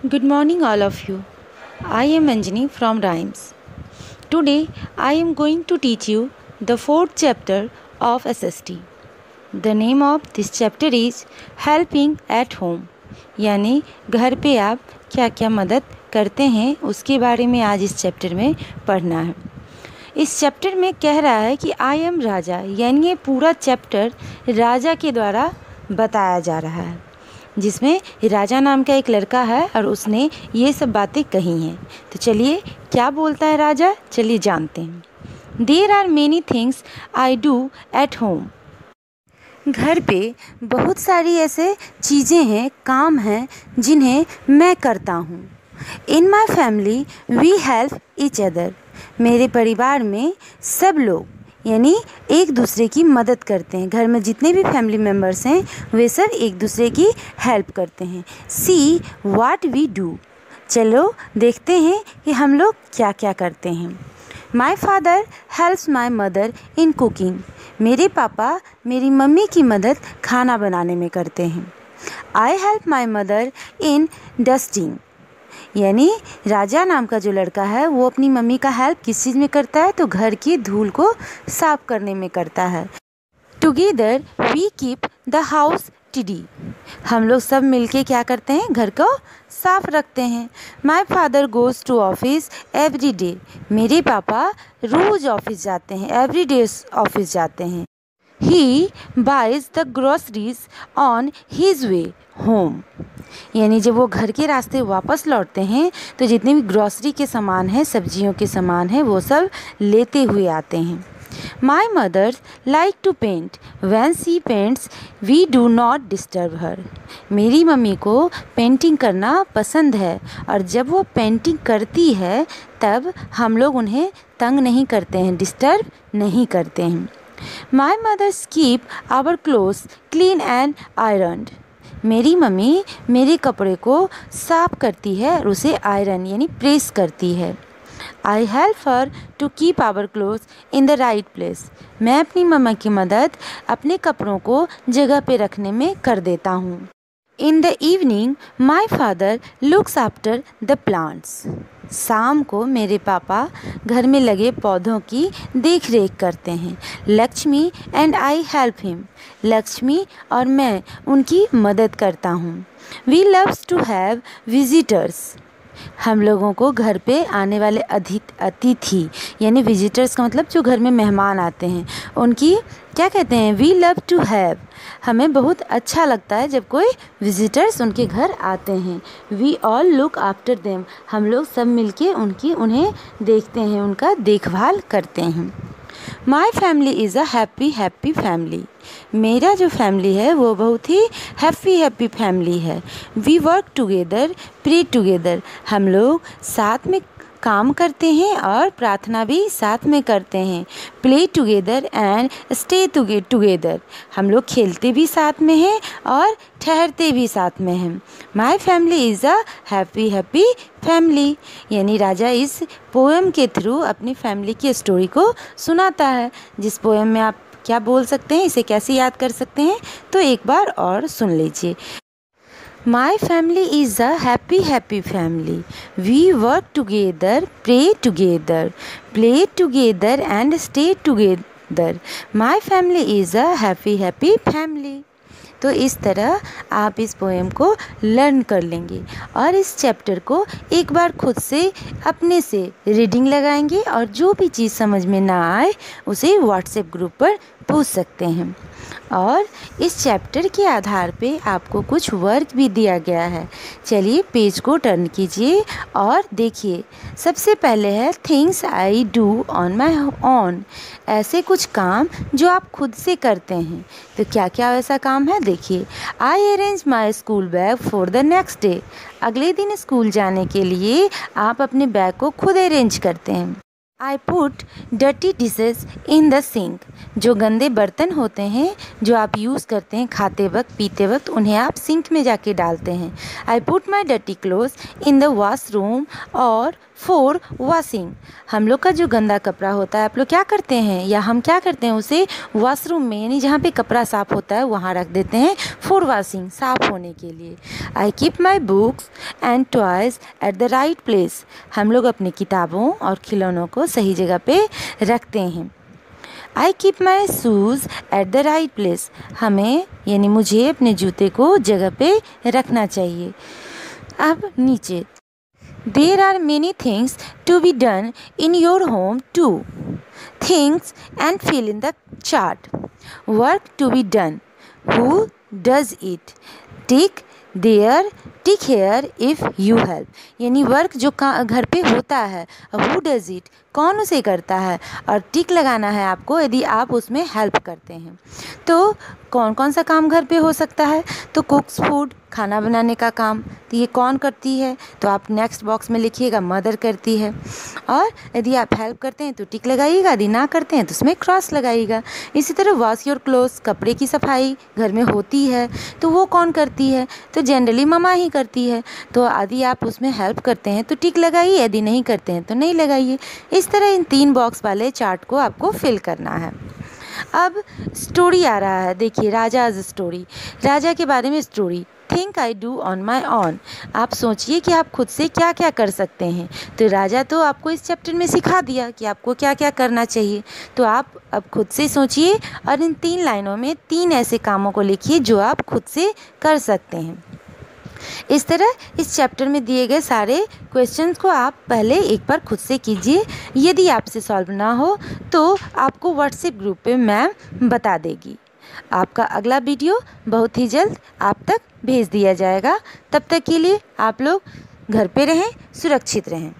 Good morning, all of you. I am Anjani from Rhymes. Today, I am going to teach you the fourth chapter of SST. The name of this chapter is Helping at Home. यानी घर पे आप क्या क्या मदद करते हैं उसके बारे में आज इस चैप्टर में पढ़ना है। इस चैप्टर में कह रहा है कि आई एम राजा, यानी ये पूरा चैप्टर राजा के द्वारा बताया जा रहा है, जिसमें राजा नाम का एक लड़का है और उसने ये सब बातें कही हैं। तो चलिए क्या बोलता है राजा, चलिए जानते हैं। There are many things I do at home. घर पे बहुत सारी ऐसे चीज़ें हैं, काम हैं जिन्हें मैं करता हूँ। In my family we help each other. मेरे परिवार में सब लोग यानी एक दूसरे की मदद करते हैं। घर में जितने भी फैमिली मेम्बर्स हैं वे सब एक दूसरे की हेल्प करते हैं। See what we do. चलो देखते हैं कि हम लोग क्या क्या करते हैं। My father helps my mother in cooking. मेरे पापा मेरी मम्मी की मदद खाना बनाने में करते हैं। I help my mother in dusting. यानी राजा नाम का जो लड़का है वो अपनी मम्मी का हेल्प किस चीज़ में करता है, तो घर की धूल को साफ करने में करता है। Together we keep the house tidy. हम लोग सब मिलके क्या करते हैं, घर को साफ रखते हैं। My father goes to office every day. मेरे पापा रोज़ ऑफिस जाते हैं, एवरी डे ऑफिस जाते हैं। He buys the groceries on his way home. यानी जब वो घर के रास्ते वापस लौटते हैं तो जितने भी ग्रोसरी के सामान हैं, सब्जियों के सामान हैं, वो सब लेते हुए आते हैं। My mother like to paint. When she paints we do not disturb her. मेरी मम्मी को पेंटिंग करना पसंद है और जब वो पेंटिंग करती है तब हम लोग उन्हें तंग नहीं करते हैं, डिस्टर्ब नहीं करते हैं। My mothers keep our clothes clean and ironed. मेरी मम्मी मेरे कपड़े को साफ करती है और उसे आयरन यानी प्रेस करती है। I help her to keep our clothes in the right place. मैं अपनी मम्मा की मदद अपने कपड़ों को जगह पे रखने में कर देता हूँ। In the evening my father looks after the plants. शाम को मेरे पापा घर में लगे पौधों की देख रेख करते हैं। Lakshmi and I help him. Lakshmi और मैं उनकी मदद करता हूँ। We loves to have visitors. हम लोगों को घर पे आने वाले अतिथि यानी विजिटर्स का मतलब जो घर में मेहमान आते हैं उनकी क्या कहते हैं, वी लव टू हैव। हमें बहुत अच्छा लगता है जब कोई विजिटर्स उनके घर आते हैं। We all look after them. हम लोग सब मिलके उन्हें देखते हैं, उनका देखभाल करते हैं। My family is a happy family. मेरा जो फैमिली है वो बहुत ही हैप्पी फैमिली है। We work together pray together. हम लोग साथ में काम करते हैं और प्रार्थना भी साथ में करते हैं। Play together and stay together. हम लोग खेलते भी साथ में हैं और ठहरते भी साथ में हैं। My family is a happy family. यानी राजा इस पोएम के थ्रू अपनी फैमिली की स्टोरी को सुनाता है। जिस पोएम में आप क्या बोल सकते हैं, इसे कैसे याद कर सकते हैं, तो एक बार और सुन लीजिए। My family is a happy family. We work together pray together play together and stay together. My family is a happy family. तो इस तरह आप इस पोएम को लर्न कर लेंगे और इस चैप्टर को एक बार खुद से अपने से रीडिंग लगाएंगे और जो भी चीज़ समझ में ना आए उसे व्हाट्सएप ग्रुप पर पूछ सकते हैं। और इस चैप्टर के आधार पे आपको कुछ वर्क भी दिया गया है। चलिए पेज को टर्न कीजिए और देखिए। सबसे पहले है things I do on my own. ऐसे कुछ काम जो आप खुद से करते हैं। तो क्या क्या ऐसा काम है, देखिए। आई arrange my school bag for the next day. अगले दिन स्कूल जाने के लिए आप अपने बैग को खुद अरेंज करते हैं। I put dirty dishes in the sink. जो गंदे बर्तन होते हैं जो आप यूज़ करते हैं खाते वक्त पीते वक्त, उन्हें आप सिंक में जाके डालते हैं। I put my dirty clothes in the washroom और फॉर वॉशिंग। हम लोग का जो गंदा कपड़ा होता है आप लोग क्या करते हैं, या हम क्या करते हैं, उसे वॉशरूम में यानी जहाँ पे कपड़ा साफ़ होता है वहाँ रख देते हैं फॉर वॉशिंग, साफ़ होने के लिए। I keep my books and toys at the right place. हम लोग अपनी किताबों और खिलौनों को सही जगह पे रखते हैं। I keep my shoes at the right place. हमें यानी मुझे अपने जूते को जगह पे रखना चाहिए। अब नीचे, there are many things to be done in your home too. Things and fill in the chart. Work to be done, who does it, tick there, tick here if you help. यानी work जो घर पे होता है, who does it, कौन उसे करता है, और टिक लगाना है आपको यदि आप उसमें हेल्प करते हैं। तो कौन कौन सा काम घर पे हो सकता है, तो कुक्स फूड, खाना बनाने का काम, तो ये कौन करती है, तो आप नेक्स्ट बॉक्स में लिखिएगा मदर करती है। और यदि आप हेल्प करते हैं तो टिक लगाइएगा, यदि ना करते हैं तो उसमें क्रॉस लगाइएगा। इसी तरह वॉश योर क्लोथ्स, कपड़े की सफाई घर में होती है तो वो कौन करती है, तो जनरली मम्मा ही करती है। तो यदि आप उसमें हेल्प करते हैं तो टिक लगाइए, यदि नहीं करते हैं तो नहीं लगाइए। इस तरह इन 3 बॉक्स वाले चार्ट को आपको फिल करना है। अब स्टोरी आ रहा है, देखिए राजाज स्टोरी, राजा के बारे में story. Think I do on my on. आप सोचिए कि आप खुद से क्या क्या कर सकते हैं। तो राजा तो आपको इस चैप्टर में सिखा दिया कि आपको क्या क्या करना चाहिए। तो आप अब खुद से सोचिए और इन 3 लाइनों में 3 ऐसे कामों को लिखिए जो आप खुद से कर सकते हैं। इस तरह इस चैप्टर में दिए गए सारे क्वेश्चंस को आप पहले एक बार खुद से कीजिए। यदि आपसे सॉल्व ना हो तो आपको व्हाट्सएप ग्रुप पे मैम बता देगी। आपका अगला वीडियो बहुत ही जल्द आप तक भेज दिया जाएगा। तब तक के लिए आप लोग घर पे रहें, सुरक्षित रहें।